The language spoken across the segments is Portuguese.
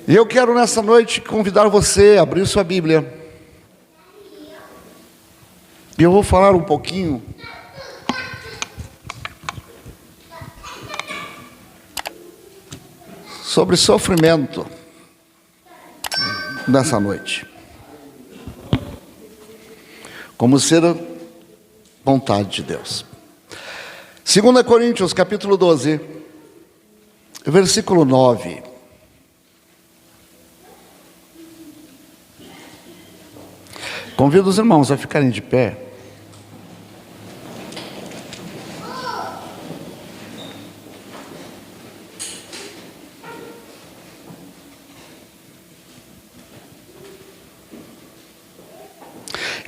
E eu quero nessa noite convidar você a abrir sua Bíblia. E eu vou falar um pouquinho sobre sofrimento nessa noite. Como ser a vontade de Deus. 2 Coríntios, capítulo 12, versículo 9. Convido os irmãos a ficarem de pé.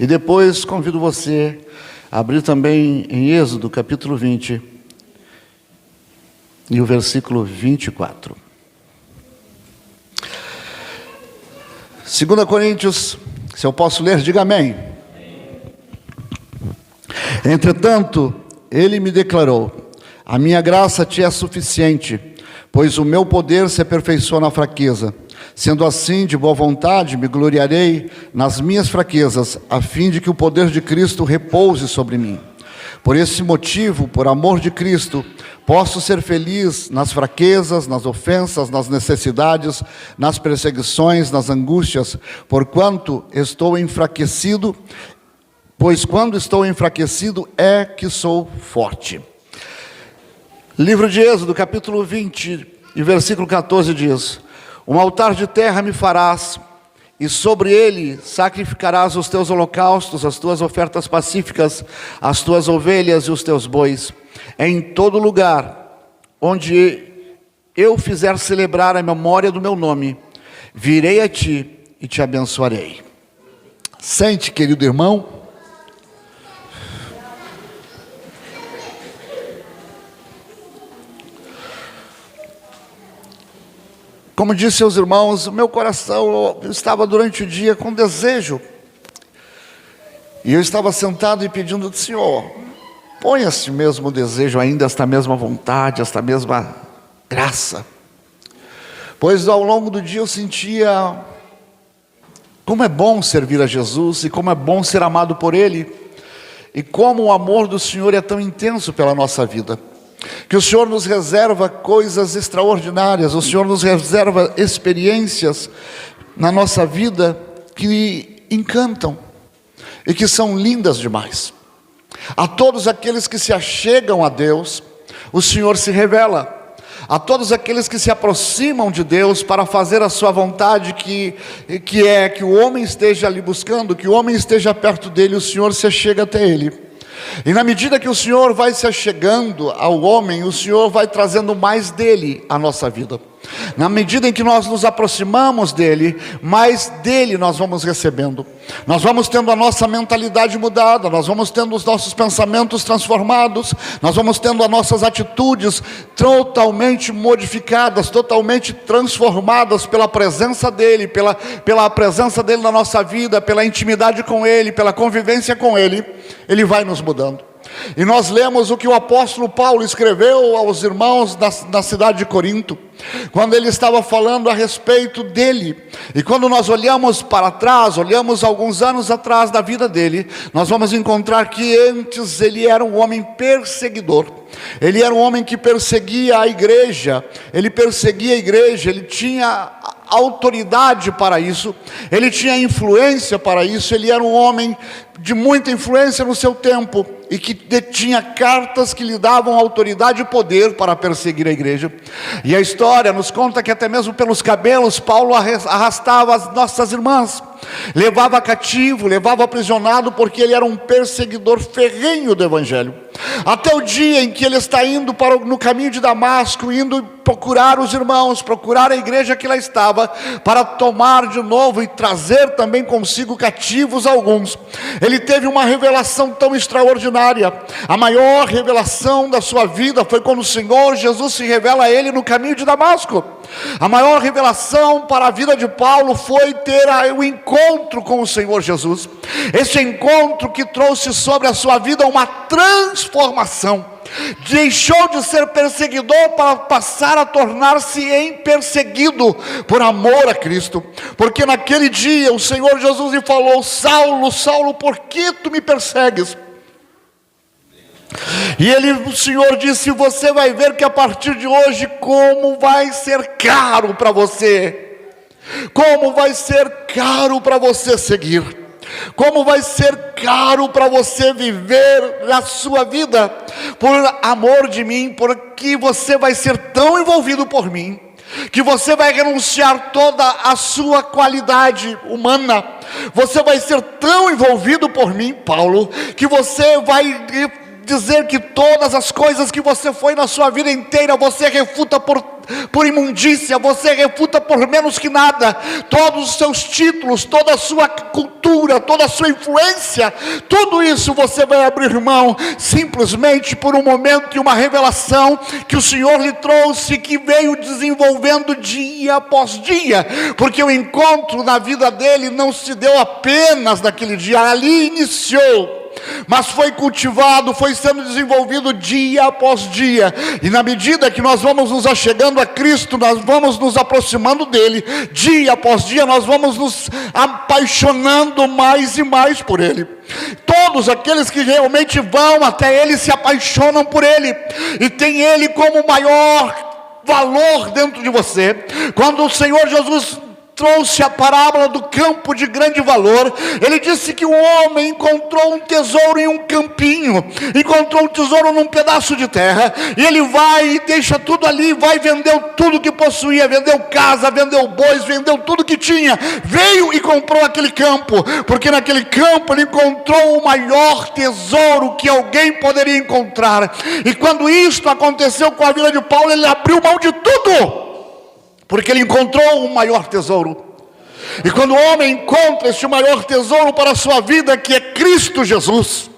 E depois convido você a abrir também em Êxodo, capítulo 20, e o versículo 24. 2 Coríntios, se eu posso ler, diga amém. Entretanto, ele me declarou: a minha graça te é suficiente, pois o meu poder se aperfeiçoa na fraqueza. Sendo assim, de boa vontade, me gloriarei nas minhas fraquezas, a fim de que o poder de Cristo repouse sobre mim. Por esse motivo, por amor de Cristo, posso ser feliz nas fraquezas, nas ofensas, nas necessidades, nas perseguições, nas angústias, porquanto estou enfraquecido, pois quando estou enfraquecido é que sou forte. Livro de Êxodo, capítulo 20, e versículo 14 diz: um altar de terra me farás, e sobre ele sacrificarás os teus holocaustos, as tuas ofertas pacíficas, as tuas ovelhas e os teus bois. Em todo lugar onde eu fizer celebrar a memória do meu nome, virei a ti e te abençoarei. Sente, querido irmão. Como disse aos irmãos, o meu coração estava durante o dia com desejo. E eu estava sentado e pedindo ao Senhor: põe esse mesmo desejo ainda, esta mesma vontade, esta mesma graça. Pois ao longo do dia eu sentia como é bom servir a Jesus e como é bom ser amado por Ele. E como o amor do Senhor é tão intenso pela nossa vida. Que o Senhor nos reserva coisas extraordinárias, o Senhor nos reserva experiências na nossa vida que encantam e que são lindas demais. A todos aqueles que se achegam a Deus, o Senhor se revela. A todos aqueles que se aproximam de Deus para fazer a sua vontade, que é que o homem esteja ali buscando, que o homem esteja perto dele, o Senhor se achega até ele. E na medida que o Senhor vai se achegando ao homem, o Senhor vai trazendo mais dele à nossa vida. Na medida em que nós nos aproximamos dele, mais dele nós vamos recebendo. Nós vamos tendo a nossa mentalidade mudada, nós vamos tendo os nossos pensamentos transformados, nós vamos tendo as nossas atitudes totalmente modificadas, totalmente transformadas pela presença dele, pela presença dele na nossa vida, pela intimidade com ele, pela convivência com ele. Ele vai nos mudando. E nós lemos o que o apóstolo Paulo escreveu aos irmãos da cidade de Corinto, quando ele estava falando a respeito dele. E quando nós olhamos para trás, olhamos alguns anos atrás da vida dele, nós vamos encontrar que antes ele era um homem perseguidor. Ele era um homem que perseguia a igreja, ele tinha autoridade para isso, ele tinha influência para isso, ele era um homem de muita influência no seu tempo, e que detinha cartas que lhe davam autoridade e poder para perseguir a igreja. E a história nos conta que até mesmo pelos cabelos Paulo arrastava as nossas irmãs, levava cativo, levava aprisionado, porque ele era um perseguidor ferrenho do evangelho. Até o dia em que ele está indo no caminho de Damasco, indo procurar os irmãos, procurar a igreja que lá estava, para tomar de novo e trazer também consigo cativos alguns. Ele teve uma revelação tão extraordinária. A maior revelação da sua vida foi quando o Senhor Jesus se revela a ele no caminho de Damasco. A maior revelação para a vida de Paulo foi ter o encontro com o Senhor Jesus. Esse encontro que trouxe sobre a sua vida uma transformação. Deixou de ser perseguidor para passar a tornar-se em perseguido por amor a Cristo. Porque naquele dia o Senhor Jesus lhe falou: Saulo, Saulo, por que tu me persegues? E o Senhor disse: você vai ver que a partir de hoje como vai ser caro para você. Como vai ser caro para você seguir. Como vai ser caro para você viver a sua vida por amor de mim, porque você vai ser tão envolvido por mim, que você vai renunciar toda a sua qualidade humana. Você vai ser tão envolvido por mim, Paulo, que você vai dizer que todas as coisas que você foi na sua vida inteira, você refuta por imundícia, você refuta por menos que nada. Todos os seus títulos, toda a sua cultura, toda a sua influência, tudo isso você vai abrir mão, simplesmente por um momento e uma revelação que o Senhor lhe trouxe, que veio desenvolvendo dia após dia, porque o encontro na vida dele não se deu apenas naquele dia, ali iniciou, mas foi cultivado, foi sendo desenvolvido dia após dia. E na medida que nós vamos nos achegando a Cristo, nós vamos nos aproximando dele, dia após dia nós vamos nos apaixonando mais e mais por ele. Todos aqueles que realmente vão até ele se apaixonam por ele, e tem ele como maior valor dentro de você. Quando o Senhor Jesus trouxe a parábola do campo de grande valor, ele disse que o homem encontrou um tesouro em um campinho, encontrou um tesouro num pedaço de terra, e ele vai e deixa tudo ali, vai, vendeu tudo que possuía, vendeu casa, vendeu bois, vendeu tudo que tinha, veio e comprou aquele campo, porque naquele campo ele encontrou o maior tesouro que alguém poderia encontrar. E quando isto aconteceu com a vida de Paulo, ele abriu mão de tudo, porque ele encontrou o maior tesouro. E quando o homem encontra este maior tesouro para a sua vida, que é Cristo Jesus,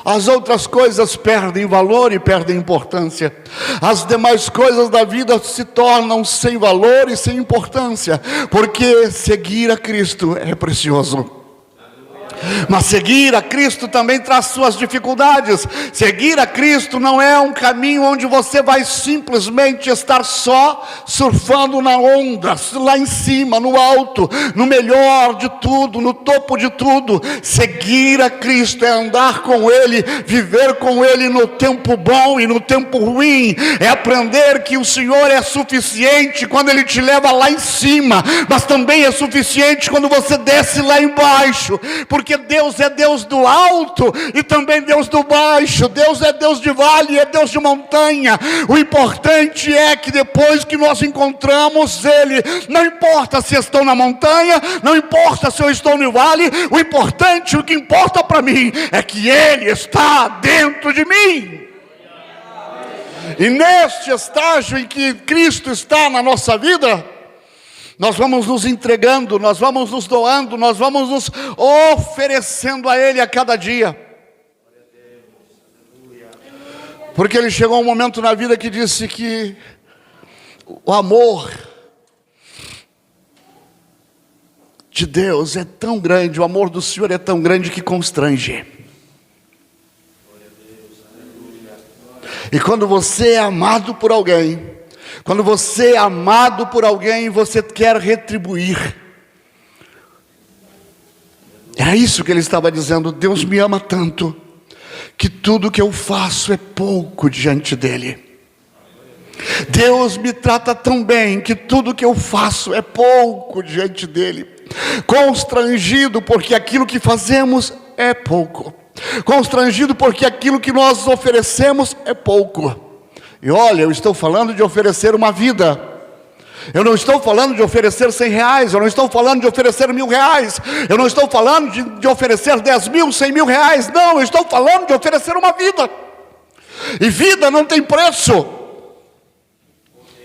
as outras coisas perdem valor e perdem importância. As demais coisas da vida se tornam sem valor e sem importância, porque seguir a Cristo é precioso. Mas seguir a Cristo também traz suas dificuldades. Seguir a Cristo não é um caminho onde você vai simplesmente estar só surfando na onda, lá em cima, no alto, no melhor de tudo, no topo de tudo. Seguir a Cristo é andar com Ele, viver com Ele no tempo bom e no tempo ruim. É aprender que o Senhor é suficiente quando Ele te leva lá em cima, mas também é suficiente quando você desce lá embaixo, porque Deus é Deus do alto e também Deus do baixo. Deus é Deus de vale, é Deus de montanha. O importante é que depois que nós encontramos Ele, não importa se estou na montanha, não importa se eu estou no vale, o que importa para mim é que Ele está dentro de mim. E neste estágio em que Cristo está na nossa vida, nós vamos nos entregando, nós vamos nos doando, nós vamos nos oferecendo a Ele a cada dia. Porque Ele chegou um momento na vida que disse que o amor de Deus é tão grande, o amor do Senhor é tão grande que constrange. E quando você é amado por alguém, quando você é amado por alguém, você quer retribuir. Era isso que ele estava dizendo. Deus me ama tanto, que tudo que eu faço é pouco diante dele. Deus me trata tão bem, que tudo que eu faço é pouco diante dele. Constrangido porque aquilo que fazemos é pouco. Constrangido porque aquilo que nós oferecemos é pouco. E olha, eu estou falando de oferecer uma vida. Eu não estou falando de oferecer 100 reais. Eu não estou falando de oferecer 1.000 reais. Eu não estou falando de oferecer 10 mil, 100 mil reais. Não, eu estou falando de oferecer uma vida. E vida não tem preço.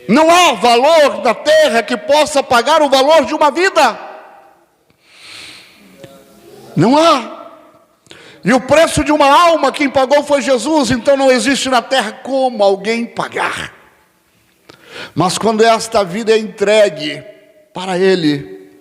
Não há valor na terra que possa pagar o valor de uma vida. Não há. E o preço de uma alma, quem pagou foi Jesus. Então não existe na terra como alguém pagar. Mas quando esta vida é entregue para Ele,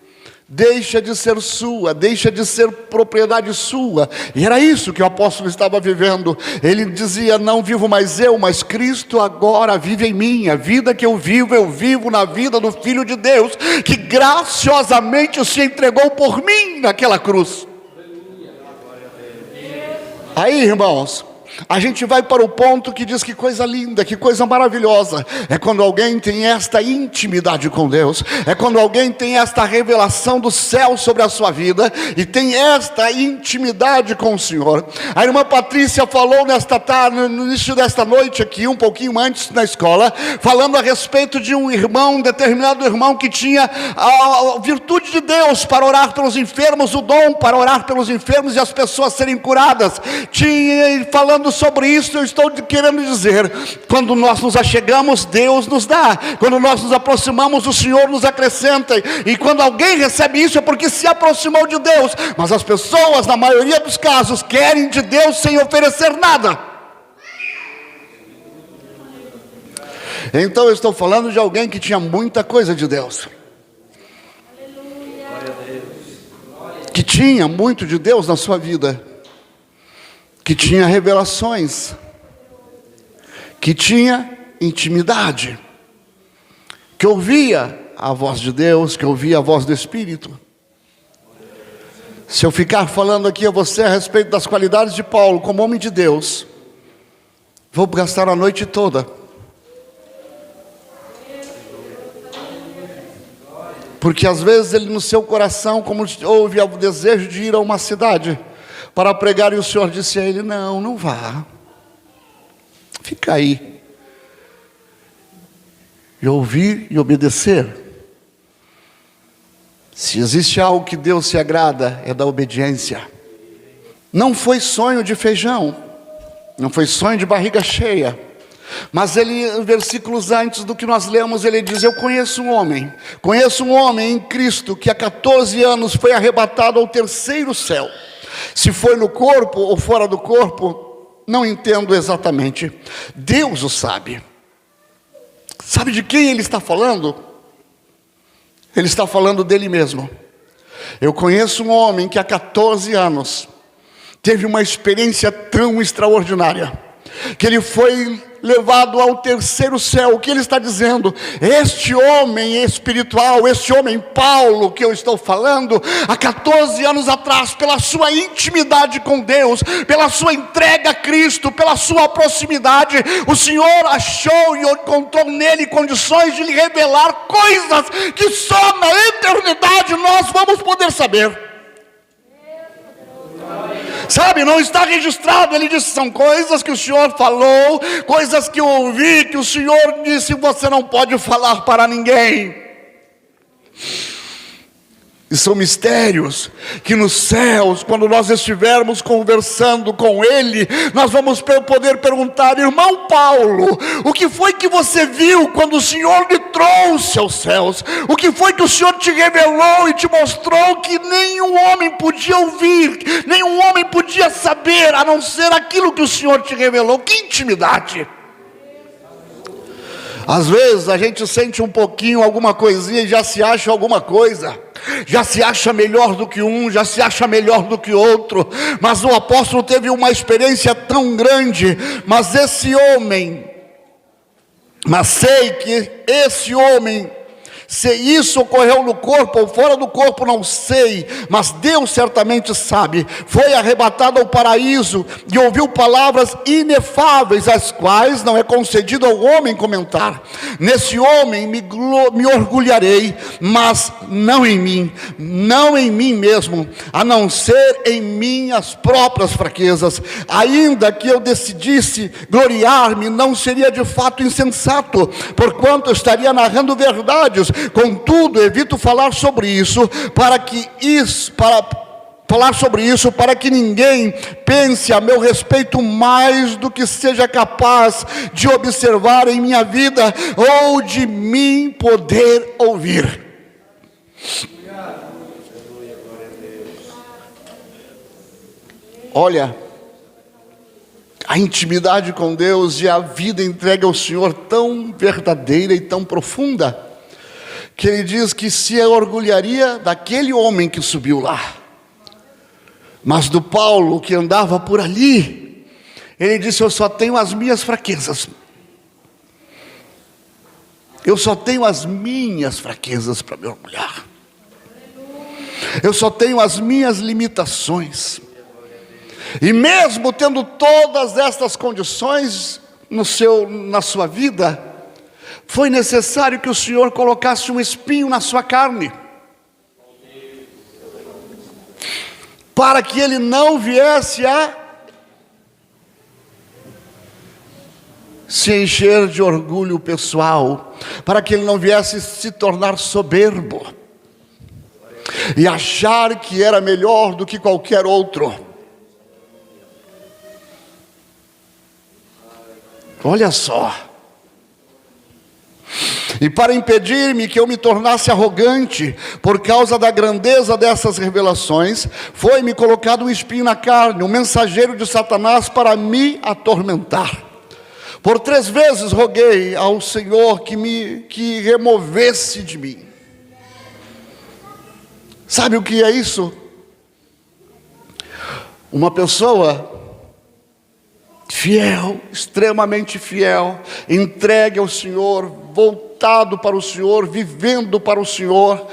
deixa de ser sua, deixa de ser propriedade sua. E era isso que o apóstolo estava vivendo. Ele dizia: não vivo mais eu, mas Cristo agora vive em mim. A vida que eu vivo na vida do Filho de Deus, que graciosamente se entregou por mim naquela cruz. Aí, irmãos, a gente vai para o ponto que diz: que coisa linda, que coisa maravilhosa é quando alguém tem esta intimidade com Deus, é quando alguém tem esta revelação do céu sobre a sua vida, e tem esta intimidade com o Senhor. A irmã Patrícia falou nesta tarde, no início desta noite aqui, um pouquinho antes na escola, falando a respeito de um irmão, um determinado irmão que tinha a virtude de Deus para orar pelos enfermos, o dom para orar pelos enfermos e as pessoas serem curadas. Falando sobre isso, eu estou querendo dizer: quando nós nos achegamos, Deus nos dá. Quando nós nos aproximamos, o Senhor nos acrescenta. E quando alguém recebe isso, é porque se aproximou de Deus. Mas as pessoas, na maioria dos casos, querem de Deus sem oferecer nada. Então eu estou falando de alguém que tinha muita coisa de Deus, que tinha muito de Deus na sua vida, que tinha revelações, que tinha intimidade, que ouvia a voz de Deus, que ouvia a voz do Espírito. Se eu ficar falando aqui a você a respeito das qualidades de Paulo como homem de Deus, vou gastar a noite toda. Porque às vezes ele no seu coração, como houve o desejo de ir a uma cidade para pregar, e o Senhor disse a ele: não, não vá, fica aí. E ouvir e obedecer. Se existe algo que Deus se agrada, é da obediência. Não foi sonho de feijão, não foi sonho de barriga cheia. Mas ele, versículos antes do que nós lemos, ele diz: eu conheço um homem em Cristo, que há 14 anos foi arrebatado ao terceiro céu. Se foi no corpo ou fora do corpo, não entendo exatamente. Deus o sabe. Sabe de quem ele está falando? Ele está falando dele mesmo. Eu conheço um homem que há 14 anos teve uma experiência tão extraordinária, que ele foi levado ao terceiro céu. O que ele está dizendo? Este homem espiritual, este homem Paulo que eu estou falando, há 14 anos atrás, pela sua intimidade com Deus, pela sua entrega a Cristo, pela sua proximidade, o Senhor achou e encontrou nele condições de lhe revelar coisas que só na eternidade nós vamos poder saber. Sabe, não está registrado. Ele disse: são coisas que o Senhor falou, coisas que eu ouvi, que o Senhor disse: você não pode falar para ninguém. E são mistérios que nos céus, quando nós estivermos conversando com Ele, nós vamos poder perguntar: irmão Paulo, o que foi que você viu quando o Senhor lhe trouxe aos céus? O que foi que o Senhor te revelou e te mostrou que nenhum homem podia ouvir, nenhum homem podia saber, a não ser aquilo que o Senhor te revelou? Que intimidade! Às vezes a gente sente um pouquinho, alguma coisinha, e já se acha alguma coisa, já se acha melhor do que um, já se acha melhor do que outro. Mas o apóstolo teve uma experiência tão grande. Mas sei que esse homem, se isso ocorreu no corpo ou fora do corpo, não sei, mas Deus certamente sabe, foi arrebatado ao paraíso e ouviu palavras inefáveis, as quais não é concedido ao homem comentar. Nesse homem me orgulharei, mas não em mim mesmo, a não ser em minhas próprias fraquezas. Ainda que eu decidisse gloriar-me, não seria de fato insensato, porquanto eu estaria narrando verdades. Contudo, evito falar sobre isso, para que ninguém pense a meu respeito mais do que seja capaz de observar em minha vida, ou de mim poder ouvir. Olha, a intimidade com Deus e a vida entregue ao Senhor tão verdadeira e tão profunda, que ele diz que se orgulharia daquele homem que subiu lá. Mas do Paulo que andava por ali, ele disse: eu só tenho as minhas fraquezas. Eu só tenho as minhas fraquezas para me orgulhar. Eu só tenho as minhas limitações. E mesmo tendo todas estas condições na sua vida, foi necessário que o Senhor colocasse um espinho na sua carne, para que ele não viesse a se encher de orgulho pessoal, para que ele não viesse se tornar soberbo e achar que era melhor do que qualquer outro. Olha só. E para impedir-me que eu me tornasse arrogante por causa da grandeza dessas revelações, foi-me colocado um espinho na carne, um mensageiro de Satanás para me atormentar. Por 3 vezes roguei ao Senhor que removesse de mim. Sabe o que é isso? Uma pessoa fiel, extremamente fiel, entregue ao Senhor, voltado para o Senhor, vivendo para o Senhor,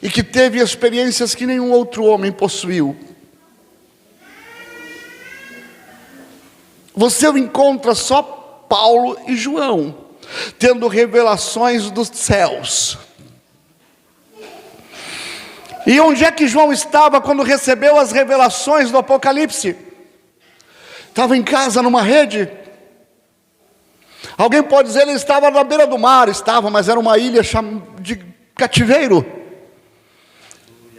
e que teve experiências que nenhum outro homem possuiu. Você encontra só Paulo e João tendo revelações dos céus. E onde é que João estava quando recebeu as revelações do Apocalipse? Estava em casa, numa rede. Alguém pode dizer, ele estava na beira do mar. Estava, mas era uma ilha de cativeiro.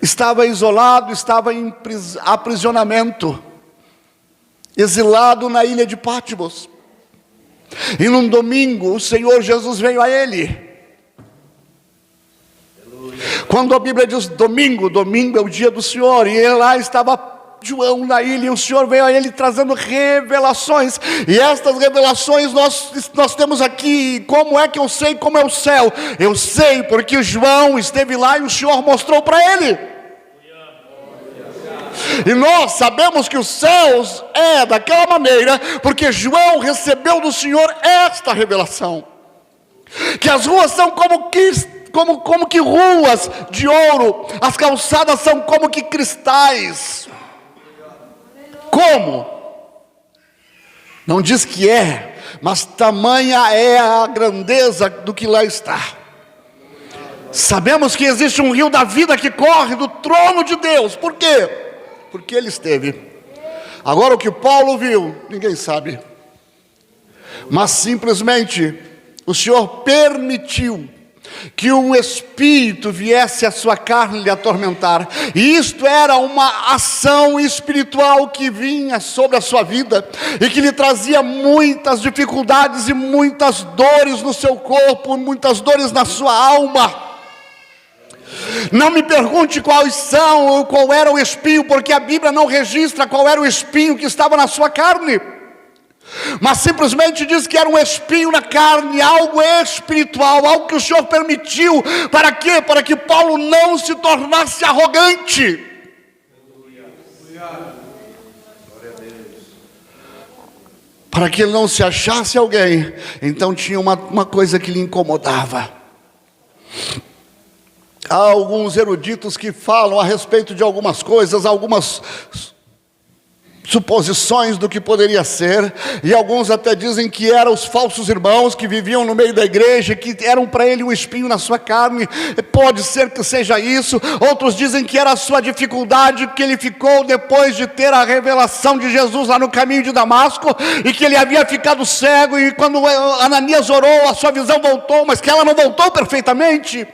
Estava isolado, estava em aprisionamento, exilado na ilha de Patmos. E num domingo, o Senhor Jesus veio a ele. Quando a Bíblia diz domingo, domingo é o dia do Senhor, e ele lá estava João na ilha, e o Senhor veio a ele trazendo revelações, e estas revelações nós temos aqui. Como é que eu sei como é o céu? Eu sei porque João esteve lá e o Senhor mostrou para ele. E nós sabemos que os céus é daquela maneira, porque João recebeu do Senhor esta revelação, que as ruas são como que ruas de ouro, as calçadas são como que cristais. Como? Não diz que é, mas tamanha é a grandeza do que lá está. Sabemos que existe um rio da vida que corre do trono de Deus. Por quê? Porque ele esteve. Agora o que Paulo viu, ninguém sabe. Mas simplesmente o Senhor permitiu que um espírito viesse à sua carne lhe atormentar. E isto era uma ação espiritual que vinha sobre a sua vida, e que lhe trazia muitas dificuldades e muitas dores no seu corpo, muitas dores na sua alma. Não me pergunte quais são ou qual era o espinho, porque a Bíblia não registra qual era o espinho que estava na sua carne, mas simplesmente diz que era um espinho na carne, algo espiritual, algo que o Senhor permitiu. Para quê? Para que Paulo não se tornasse arrogante. Para que ele não se achasse alguém. Então tinha uma coisa que lhe incomodava. Há alguns eruditos que falam a respeito de algumas coisas, algumas suposições do que poderia ser, e alguns até dizem que eram os falsos irmãos que viviam no meio da igreja, que eram para ele um espinho na sua carne. Pode ser que seja isso. Outros dizem que era a sua dificuldade, que ele ficou depois de ter a revelação de Jesus lá no caminho de Damasco, e que ele havia ficado cego, e quando Ananias orou, a sua visão voltou, mas que ela não voltou perfeitamente.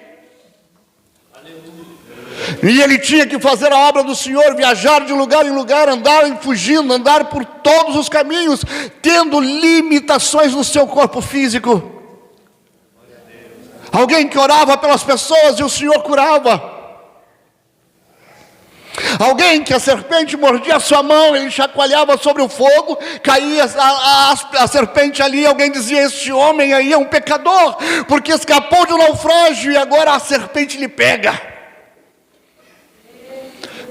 E ele tinha que fazer a obra do Senhor, viajar de lugar em lugar, andar fugindo, andar por todos os caminhos, tendo limitações no seu corpo físico. Alguém que orava pelas pessoas e o Senhor curava. Alguém que a serpente mordia a sua mão, ele chacoalhava sobre o fogo, caía a serpente ali, alguém dizia: este homem aí é um pecador, porque escapou de um naufrágio e agora a serpente lhe pega.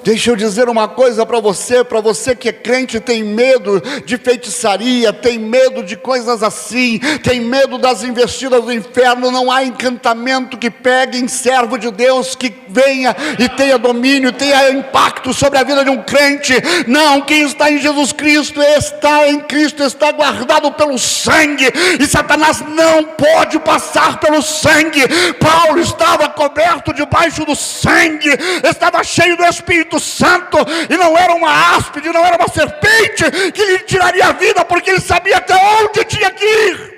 Deixa eu dizer uma coisa para você que é crente, tem medo de feitiçaria, tem medo de coisas assim, tem medo das investidas do inferno. Não há encantamento que pegue em servo de Deus, que venha e tenha domínio, tenha impacto sobre a vida de um crente. Não, quem está em Jesus Cristo, está em Cristo, está guardado pelo sangue, e Satanás não pode passar pelo sangue. Paulo estava coberto debaixo do sangue, estava cheio do Espírito Santo, e não era uma áspide, não era uma serpente que lhe tiraria a vida, porque ele sabia até onde tinha que ir.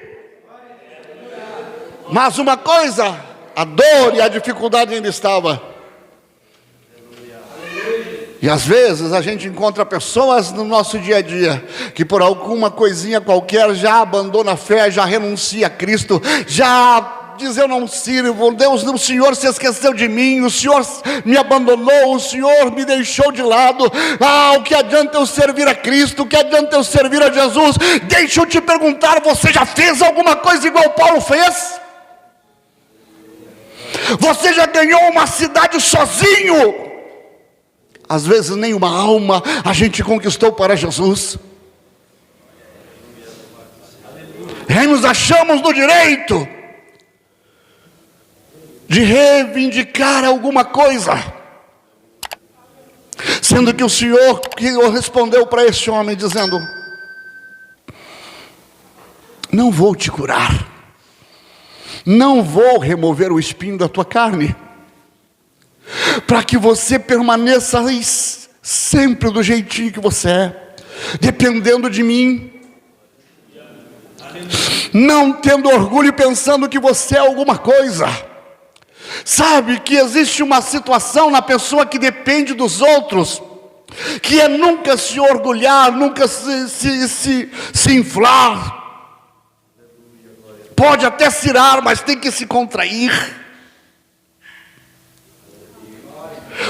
Mas uma coisa, a dor e a dificuldade ainda estava. E às vezes a gente encontra pessoas no nosso dia a dia que por alguma coisinha qualquer já abandona a fé, já renuncia a Cristo, já diz: eu não sirvo, Deus, o Senhor se esqueceu de mim, o Senhor me abandonou, o Senhor me deixou de lado. O que adianta eu servir a Cristo, o que adianta eu servir a Jesus? Deixa eu te perguntar, você já fez alguma coisa igual Paulo fez? Você já ganhou uma cidade sozinho? Às vezes nem uma alma a gente conquistou para Jesus. E nos achamos no direito de reivindicar alguma coisa, sendo que o Senhor respondeu para esse homem dizendo: não vou te curar, não vou remover o espinho da tua carne, para que você permaneça sempre do jeitinho que você é, dependendo de mim, não tendo orgulho e pensando que você é alguma coisa. Sabe que existe uma situação na pessoa que depende dos outros, que é nunca se orgulhar, nunca se inflar. Pode até se irar, mas tem que se contrair,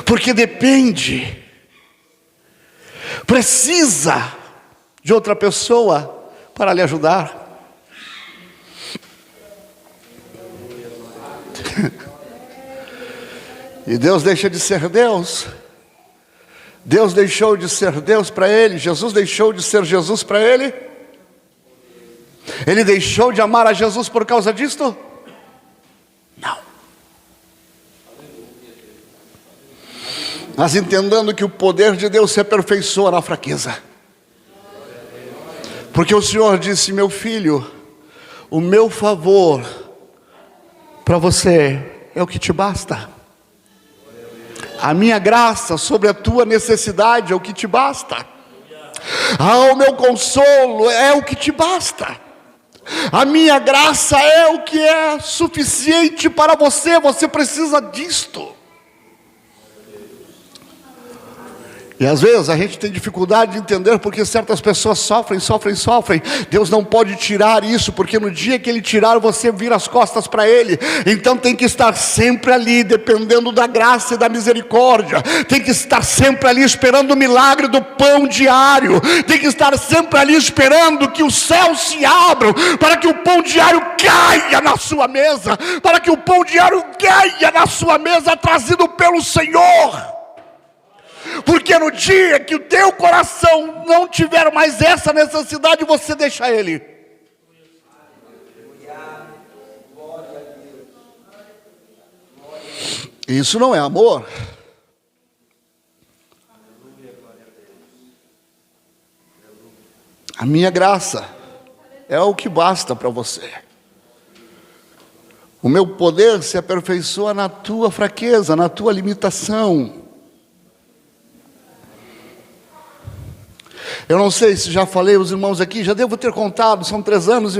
porque depende, precisa de outra pessoa para lhe ajudar. E Deus deixa de ser Deus. Deus deixou de ser Deus para ele. Jesus deixou de ser Jesus para ele. Ele deixou de amar a Jesus por causa disto? Não. Mas entendendo que o poder de Deus se aperfeiçoa na fraqueza. Porque o Senhor disse: meu filho, o meu favor para você é o que te basta. A minha graça sobre a tua necessidade é o que te basta. O meu consolo é o que te basta. A minha graça é o que é suficiente para você. Você precisa disto. E às vezes a gente tem dificuldade de entender porque certas pessoas sofrem. Deus não pode tirar isso, porque no dia que Ele tirar, você vira as costas para Ele. Então tem que estar sempre ali, dependendo da graça e da misericórdia. Tem que estar sempre ali esperando o milagre do pão diário. Tem que estar sempre ali esperando que os céus se abram, para que o pão diário caia na sua mesa. Para que o pão diário caia na sua mesa, trazido pelo Senhor. Porque no dia que o teu coração não tiver mais essa necessidade, você deixa Ele. Isso não é amor. A minha graça é o que basta para você. O meu poder se aperfeiçoa na tua fraqueza, na tua limitação. Eu não sei se já falei, os irmãos aqui, já devo ter contado, são 3 anos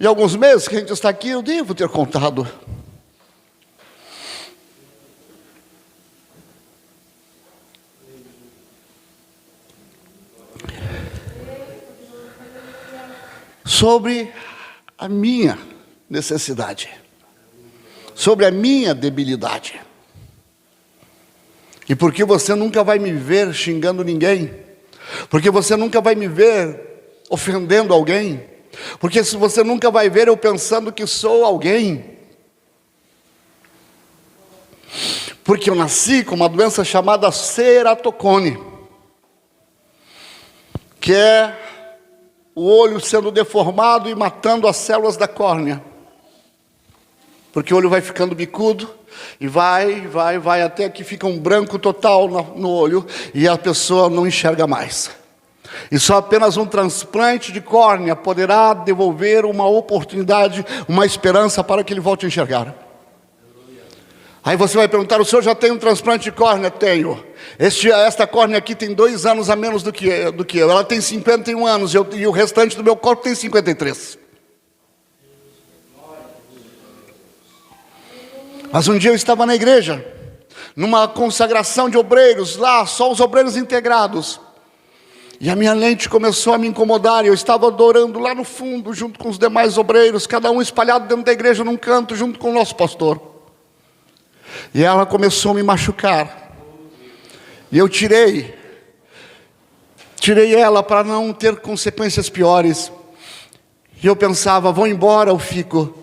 e alguns meses que a gente está aqui, eu devo ter contado. Sobre a minha necessidade, sobre a minha debilidade. E porque você nunca vai me ver xingando ninguém, porque você nunca vai me ver ofendendo alguém, porque se você nunca vai ver eu pensando que sou alguém, porque eu nasci com uma doença chamada ceratocone, que é o olho sendo deformado e matando as células da córnea, porque o olho vai ficando bicudo, e vai até que fica um branco total no olho, e a pessoa não enxerga mais. E só apenas um transplante de córnea poderá devolver uma oportunidade, uma esperança para que ele volte a enxergar. Aí você vai perguntar, o senhor já tem um transplante de córnea? Tenho. Esta córnea aqui tem 2 anos a menos do que eu. Ela tem 51 anos e o restante do meu corpo tem 53. Mas um dia eu estava na igreja, numa consagração de obreiros, lá só os obreiros integrados. E a minha lente começou a me incomodar, e eu estava adorando lá no fundo, junto com os demais obreiros, cada um espalhado dentro da igreja num canto, junto com o nosso pastor. E ela começou a me machucar. E eu tirei ela para não ter consequências piores. E eu pensava, vou embora ou fico?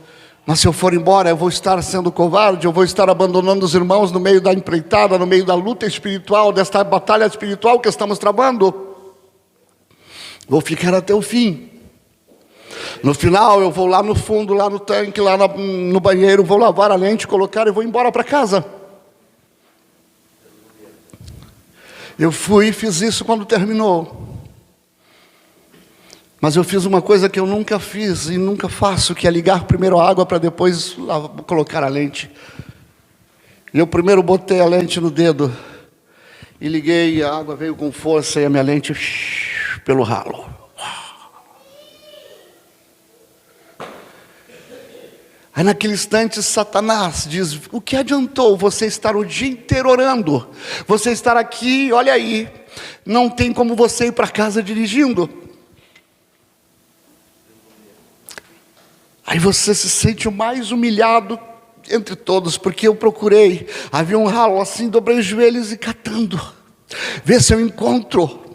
Mas se eu for embora, eu vou estar sendo covarde, eu vou estar abandonando os irmãos no meio da empreitada, no meio da luta espiritual, desta batalha espiritual que estamos travando. Vou ficar até o fim. No final, eu vou lá no fundo, lá no tanque, lá no banheiro, vou lavar a lente, colocar e vou embora para casa. Eu fui e fiz isso quando terminou. Mas eu fiz uma coisa que eu nunca fiz e nunca faço, que é ligar primeiro a água para depois colocar a lente. Eu primeiro botei a lente no dedo e liguei, a água veio com força e a minha lente pelo ralo. Aí naquele instante Satanás diz, o que adiantou você estar o dia inteiro orando? Você estar aqui, olha aí, não tem como você ir para casa dirigindo. Aí você se sente o mais humilhado entre todos, porque eu procurei, havia um ralo assim, dobrei os joelhos e catando, ver se eu encontro,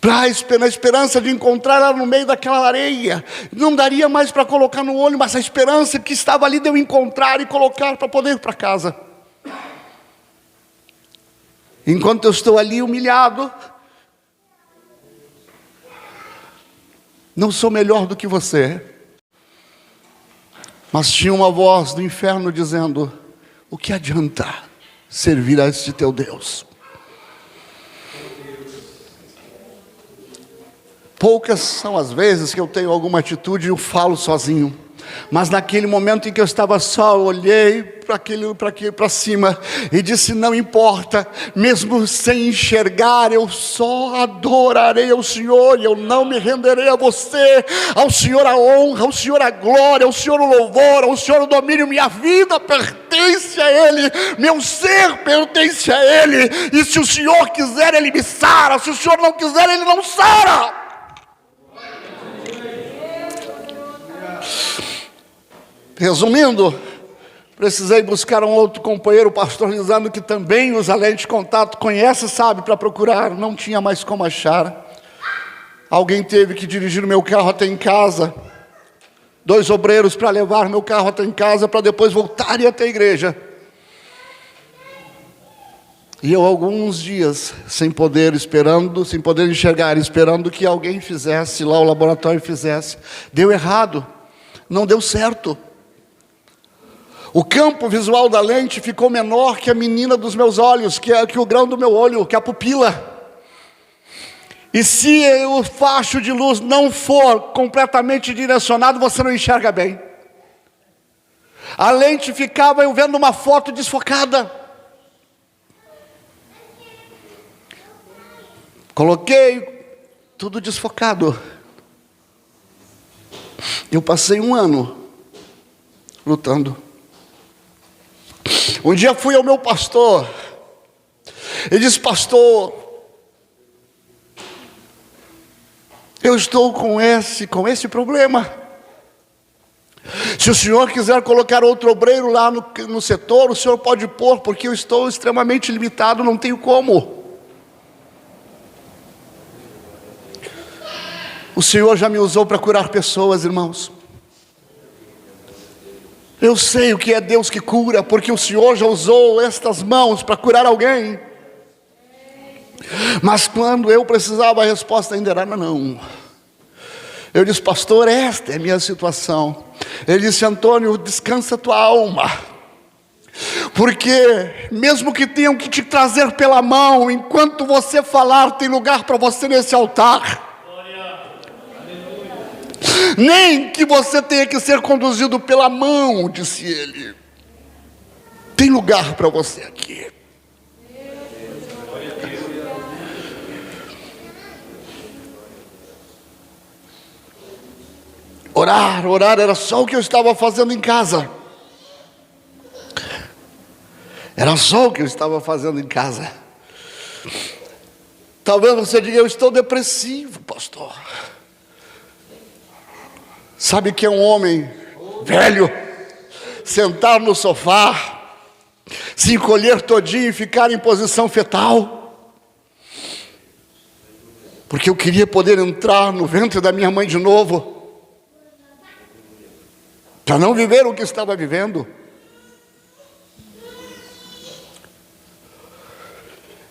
na esperança de encontrar ela no meio daquela areia. Não daria mais para colocar no olho, mas a esperança que estava ali de eu encontrar e colocar para poder ir para casa. Enquanto eu estou ali humilhado, não sou melhor do que você, mas tinha uma voz do inferno dizendo, o que adianta servir a este teu Deus? Poucas são as vezes que eu tenho alguma atitude e eu falo sozinho. Mas naquele momento em que eu estava só, eu olhei para cima e disse, não importa, mesmo sem enxergar, eu só adorarei ao Senhor, e eu não me renderei a você. Ao Senhor a honra, ao Senhor a glória, ao Senhor o louvor, ao Senhor o domínio. Minha vida pertence a Ele, meu ser pertence a Ele, e se o Senhor quiser, Ele me sara, se o Senhor não quiser, Ele não sara. Resumindo, precisei buscar um outro companheiro pastorizando que também usa lente de contato, conhece, sabe, para procurar, não tinha mais como achar. Alguém teve que dirigir o meu carro até em casa, 2 obreiros para levar meu carro até em casa, para depois voltar e ir até a igreja. E eu alguns dias sem poder enxergar, esperando que alguém fizesse lá, o laboratório fizesse. Deu errado, não deu certo. O campo visual da lente ficou menor que a menina dos meus olhos, que o grão do meu olho, que a pupila. E se o facho de luz não for completamente direcionado, você não enxerga bem. A lente ficava eu vendo uma foto desfocada. Coloquei tudo desfocado. Eu passei 1 ano lutando. Um dia fui ao meu pastor. Ele disse, pastor, eu estou com esse problema. Se o senhor quiser colocar outro obreiro lá no setor, o senhor pode pôr, porque eu estou extremamente limitado, não tenho como. O Senhor já me usou para curar pessoas, irmãos. Eu sei o que é Deus que cura, porque o Senhor já usou estas mãos para curar alguém. Mas quando eu precisava, a resposta ainda era não. Eu disse: pastor, esta é a minha situação. Ele disse: Antônio, descansa a tua alma, porque mesmo que tenham que te trazer pela mão, enquanto você falar, tem lugar para você nesse altar. Nem que você tenha que ser conduzido pela mão, disse ele, tem lugar para você aqui. Orar era só o que eu estava fazendo em casa. Era só o que eu estava fazendo em casa. Talvez você diga: eu estou depressivo, pastor. Sabe que é um homem velho sentar no sofá, se encolher todinho e ficar em posição fetal? Porque eu queria poder entrar no ventre da minha mãe de novo, para não viver o que estava vivendo.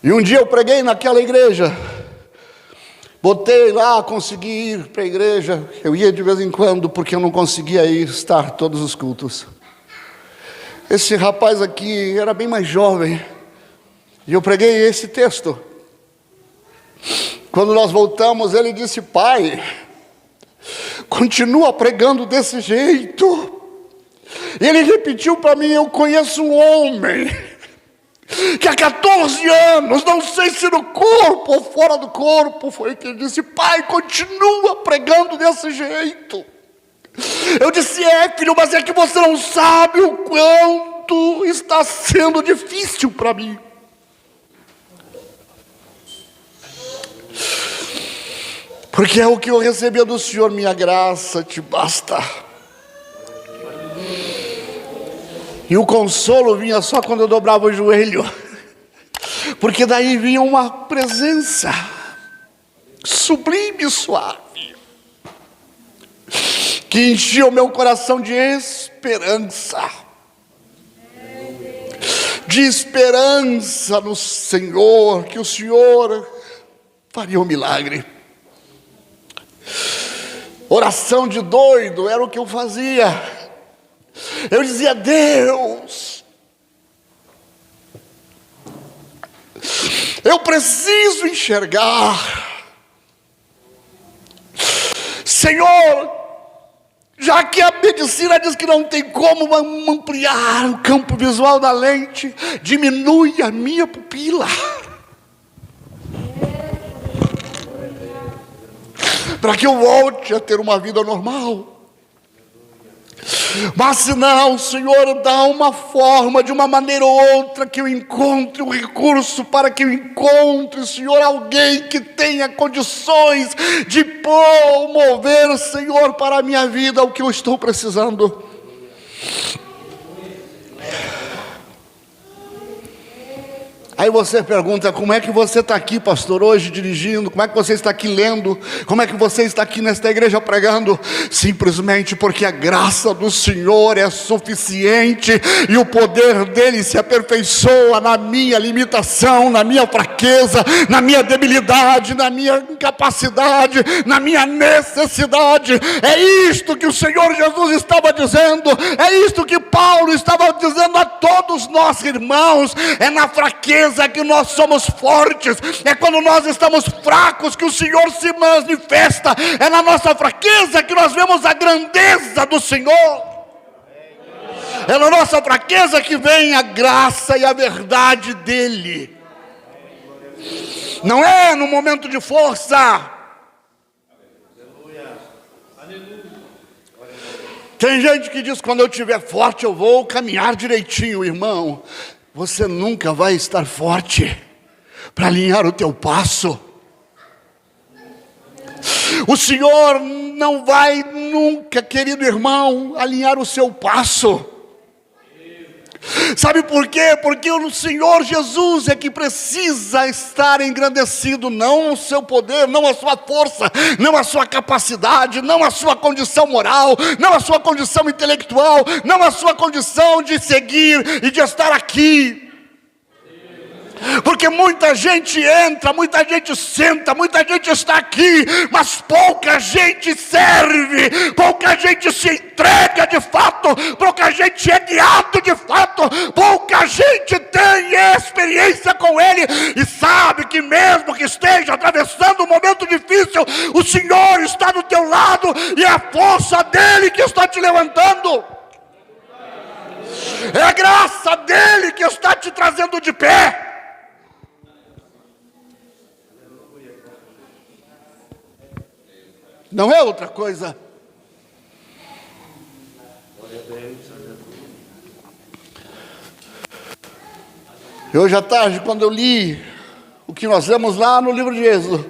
E um dia eu preguei naquela igreja, botei lá, consegui ir para a igreja. Eu ia de vez em quando, porque eu não conseguia estar todos os cultos. Esse rapaz aqui era bem mais jovem, e eu preguei esse texto. Quando nós voltamos, ele disse: pai, continua pregando desse jeito. E ele repetiu para mim: eu conheço um homem que há 14 anos, não sei se no corpo ou fora do corpo, foi que ele disse: pai, continua pregando desse jeito. Eu disse: é, filho, mas é que você não sabe o quanto está sendo difícil para mim. Porque é o que eu recebia do Senhor: minha graça te basta. E o consolo vinha só quando eu dobrava o joelho, porque daí vinha uma presença sublime e suave, que enchia o meu coração de esperança. De esperança no Senhor, que o Senhor faria um milagre. Oração de doido era o que eu fazia. Eu dizia: Deus, eu preciso enxergar. Senhor, já que a medicina diz que não tem como ampliar o campo visual da lente, diminui a minha pupila, para que eu volte a ter uma vida normal. Mas se não, Senhor, dá uma forma, de uma maneira ou outra, que eu encontre um recurso, para que eu encontre, Senhor, alguém que tenha condições de promover, Senhor, para a minha vida o que eu estou precisando. Aí você pergunta: como é que você está aqui, pastor, hoje dirigindo? Como é que você está aqui lendo? Como é que você está aqui nesta igreja pregando? Simplesmente porque a graça do Senhor é suficiente, e o poder dele se aperfeiçoa na minha limitação, na minha fraqueza, na minha debilidade, na minha incapacidade, na minha necessidade. É isto que o Senhor Jesus estava dizendo, é isto que Paulo estava dizendo a todos nós, irmãos. É na fraqueza que nós somos fortes, é quando nós estamos fracos que o Senhor se manifesta, é na nossa fraqueza que nós vemos a grandeza do Senhor, é na nossa fraqueza que vem a graça e a verdade dEle, não é no momento de força. Tem gente que diz: quando eu estiver forte eu vou caminhar direitinho. Irmão, você nunca vai estar forte para alinhar o teu passo. O Senhor não vai nunca, querido irmão, alinhar o seu passo. Sabe por quê? Porque o Senhor Jesus é que precisa estar engrandecido, não o seu poder, não a sua força, não a sua capacidade, não a sua condição moral, não a sua condição intelectual, não a sua condição de seguir e de estar aqui. Porque muita gente entra, muita gente senta, muita gente está aqui, mas pouca gente serve, pouca gente se entrega de fato, pouca gente é guiado de fato, pouca gente tem experiência com Ele e sabe que mesmo que esteja atravessando um momento difícil, o Senhor está do teu lado e é a força dEle que está te levantando, é a graça dEle que está te trazendo de pé. Não é outra coisa. E hoje à tarde, quando eu li o que nós lemos lá no livro de Êxodo,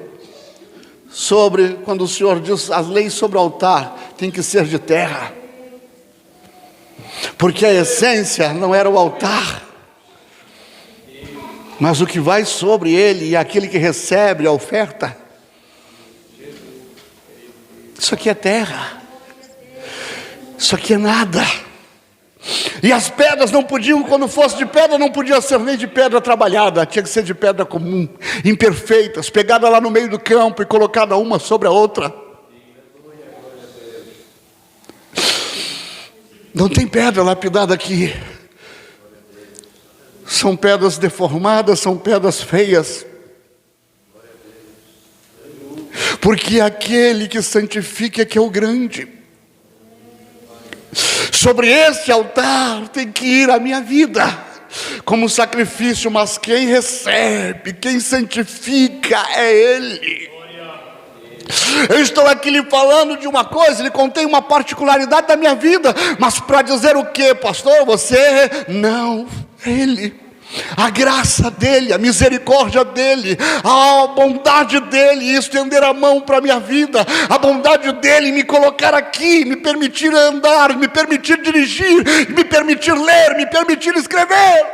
sobre quando o Senhor diz as leis sobre o altar tem que ser de terra, porque a essência não era o altar, mas o que vai sobre ele e aquele que recebe a oferta. Isso aqui é terra, isso aqui é nada. E as pedras não podiam, quando fosse de pedra, não podia ser nem de pedra trabalhada, tinha que ser de pedra comum, imperfeitas, pegada lá no meio do campo e colocada uma sobre a outra. Não tem pedra lapidada aqui, são pedras deformadas, são pedras feias. Porque aquele que santifica é que é o grande. Sobre esse altar tem que ir a minha vida como sacrifício, mas quem recebe, quem santifica é Ele. Eu estou aqui lhe falando de uma coisa, lhe contei uma particularidade da minha vida, mas para dizer o que, pastor? Você não, Ele. A graça dEle, a misericórdia dEle, a bondade dEle, estender a mão para a minha vida, a bondade dEle me colocar aqui, me permitir andar, me permitir dirigir, me permitir ler, me permitir escrever,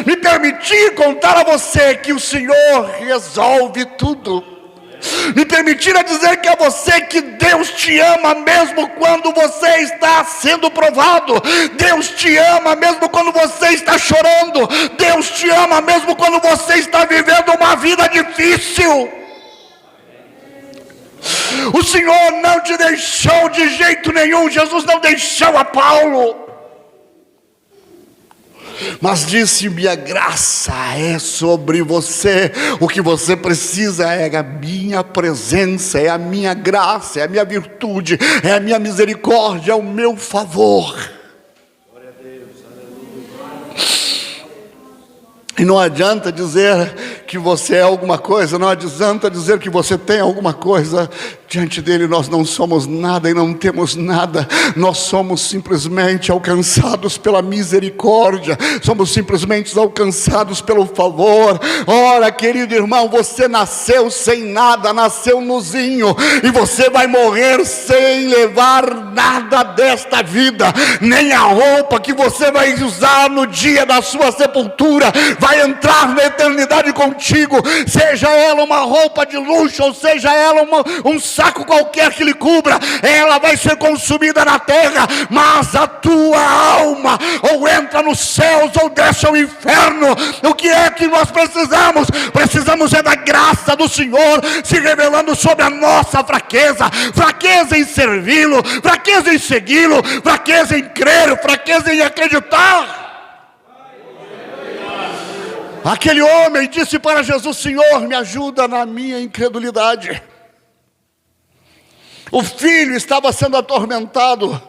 me permitir contar a você que o Senhor resolve tudo. Me permitir dizer que é você que Deus te ama mesmo quando você está sendo provado. Deus te ama mesmo quando você está chorando. Deus te ama mesmo quando você está vivendo uma vida difícil. O Senhor não te deixou de jeito nenhum. Jesus não deixou a Paulo, mas disse: minha graça é sobre você. O que você precisa é a minha presença, é a minha graça, é a minha virtude, é a minha misericórdia, é o meu favor. Glória a Deus, aleluia. E não adianta dizer que você é alguma coisa, não adianta dizer que você tem alguma coisa. Diante dele nós não somos nada e não temos nada. Nós somos simplesmente alcançados pela misericórdia, somos simplesmente alcançados pelo favor. Ora, querido irmão, você nasceu sem nada, nasceu nozinho, e você vai morrer sem levar nada desta vida. Nem a roupa que você vai usar no dia da sua sepultura vai entrar na eternidade contigo, seja ela uma roupa de luxo, ou seja ela um saco qualquer que lhe cubra, ela vai ser consumida na terra, mas a tua alma ou entra nos céus ou desce ao inferno. O que é que nós precisamos? Precisamos é da graça do Senhor se revelando sobre a nossa fraqueza, fraqueza em servi-lo, fraqueza em segui-lo, fraqueza em crer, fraqueza em acreditar. Aquele homem disse para Jesus: Senhor, me ajuda na minha incredulidade. O filho estava sendo atormentado,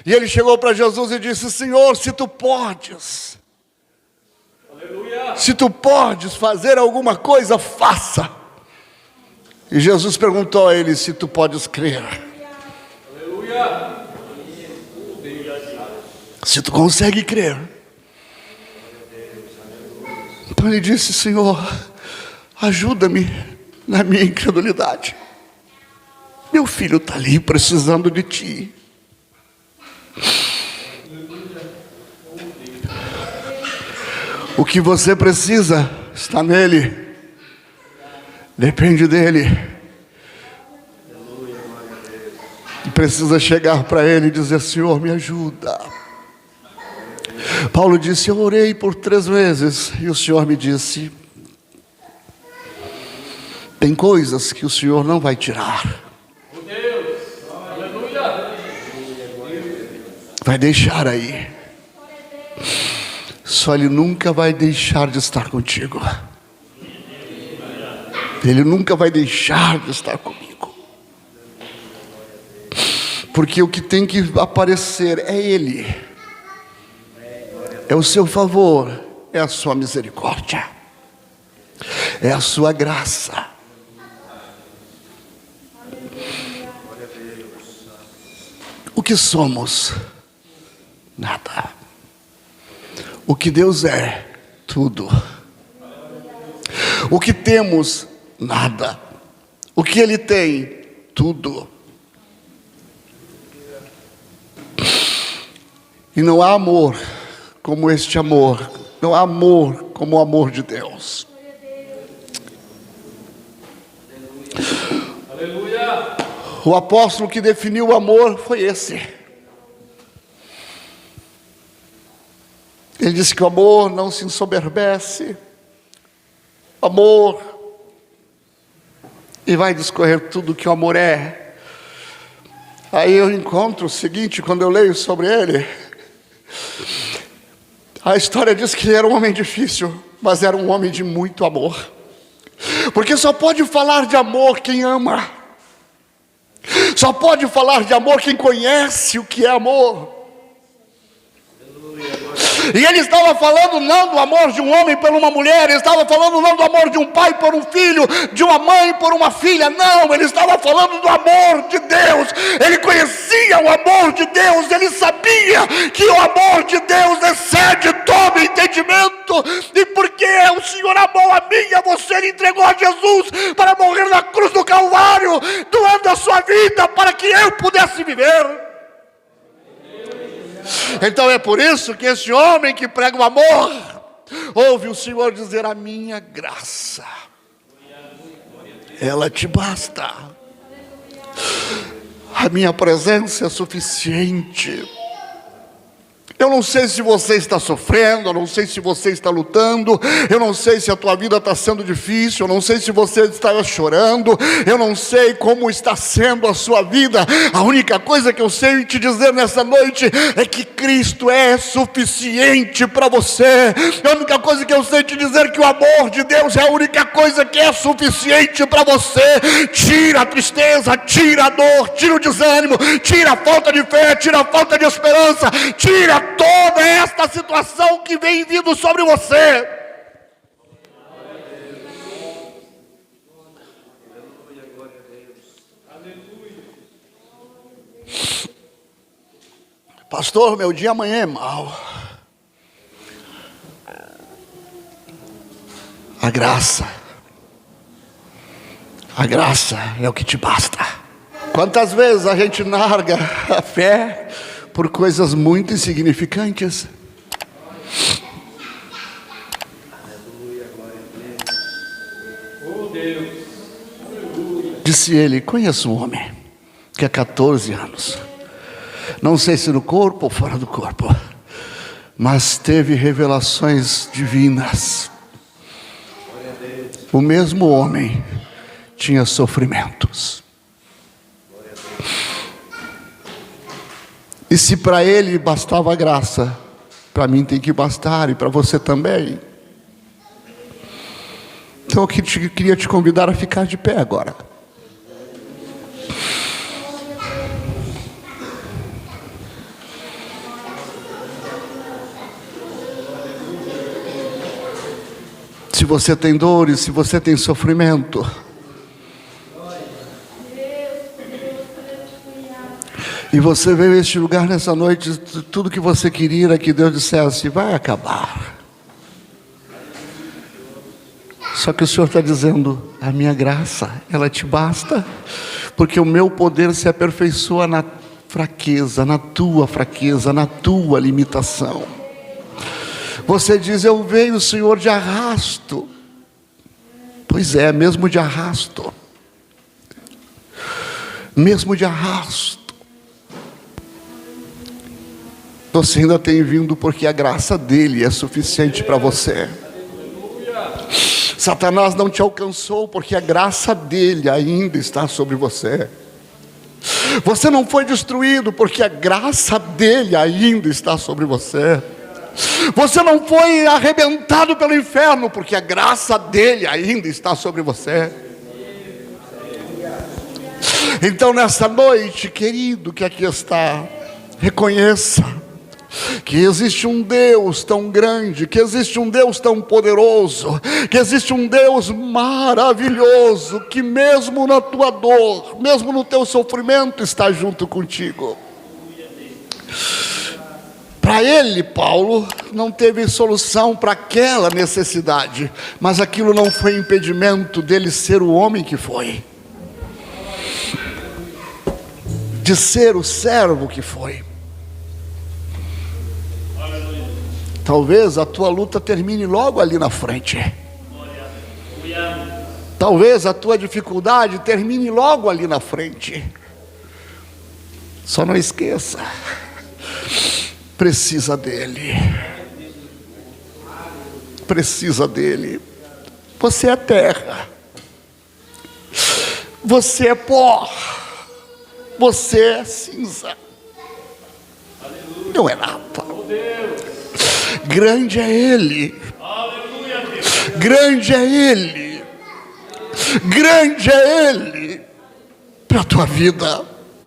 e ele chegou para Jesus e disse: Senhor, se tu podes, aleluia, se tu podes fazer alguma coisa, faça. E Jesus perguntou a ele: se tu podes crer, aleluia, se tu consegue crer. Então ele disse: Senhor, ajuda-me. na minha incredulidade. Meu filho está ali precisando de ti. O que você precisa está nele, depende dele. E precisa chegar para ele e dizer: Senhor, me ajuda. Paulo disse: eu orei por 3 vezes e o Senhor me disse: tem coisas que o Senhor não vai tirar, vai deixar aí. Só Ele nunca vai deixar de estar contigo. Ele nunca vai deixar de estar comigo. Porque o que tem que aparecer é Ele. É o seu favor, é a sua misericórdia, é a sua graça. O que somos? Nada. O que Deus é? Tudo. O que temos? Nada. O que Ele tem? Tudo. E não há amor como este amor. Não há amor como o amor de Deus. Aleluia. O apóstolo que definiu o amor foi esse. Ele disse que o amor não se ensoberbece. Amor. E vai discorrer tudo que o amor é. Aí eu encontro o seguinte, quando eu leio sobre ele. A história diz que ele era um homem difícil, mas era um homem de muito amor. Porque só pode falar de amor quem ama. Só pode falar de amor quem conhece o que é amor. E ele estava falando não do amor de um homem por uma mulher, ele estava falando não do amor de um pai por um filho, de uma mãe por uma filha, não, ele estava falando do amor de Deus. Ele conhecia o amor de Deus, ele sabia que o amor de Deus excede todo entendimento. E porque o Senhor amou a mim e a você, Ele entregou a Jesus para morrer na cruz do Calvário, doando a sua vida para que eu pudesse viver. Então é por isso que esse homem que prega o amor, ouve o Senhor dizer: a minha graça, ela te basta. A minha presença é suficiente. Eu não sei se você está sofrendo, eu não sei se você está lutando, eu não sei se a tua vida está sendo difícil, eu não sei se você está chorando, eu não sei como está sendo a sua vida. A única coisa que eu sei te dizer nessa noite é que Cristo é suficiente para você. A única coisa que eu sei te dizer é que o amor de Deus é a única coisa que é suficiente para você. Tira a tristeza, tira a dor, tira o desânimo, tira a falta de fé, tira a falta de esperança, tira toda esta situação que vem vindo sobre você. Pastor, meu dia amanhã é mau. A graça é o que te basta. Quantas vezes a gente larga a fé por coisas muito insignificantes? Disse ele: conheço um homem que há 14 anos, não sei se no corpo ou fora do corpo, mas teve revelações divinas. O mesmo homem tinha sofrimentos. E se para ele bastava a graça, para mim tem que bastar, e para você também. Então eu queria te convidar a ficar de pé agora. Se você tem dores, se você tem sofrimento, e você veio a este lugar nessa noite, tudo que você queria era que Deus dissesse: vai acabar. Só que o Senhor está dizendo: a minha graça, ela te basta, porque o meu poder se aperfeiçoa na fraqueza, na tua limitação. Você diz: eu vejo o Senhor de arrasto. Pois é, mesmo de arrasto. Mesmo de arrasto. Você ainda tem vindo porque a graça dele é suficiente para você. Satanás não te alcançou porque a graça dele ainda está sobre você. Você não foi destruído porque a graça dele ainda está sobre você. Você não foi arrebentado pelo inferno porque a graça dele ainda está sobre você. Então nessa noite, querido que aqui está, reconheça que existe um Deus tão grande, que existe um Deus tão poderoso, que existe um Deus maravilhoso, que mesmo na tua dor, mesmo no teu sofrimento, está junto contigo. Para ele, Paulo, não teve solução para aquela necessidade, mas aquilo não foi impedimento dele ser o homem que foi, de ser o servo que foi. Talvez a tua luta termine logo ali na frente. Talvez a tua dificuldade termine logo ali na frente. Só não esqueça, precisa dele. Precisa dele. Você é terra. Você é pó. Você é cinza. Não é nada. Grande é ele. Grande é ele. Grande é ele para a tua vida.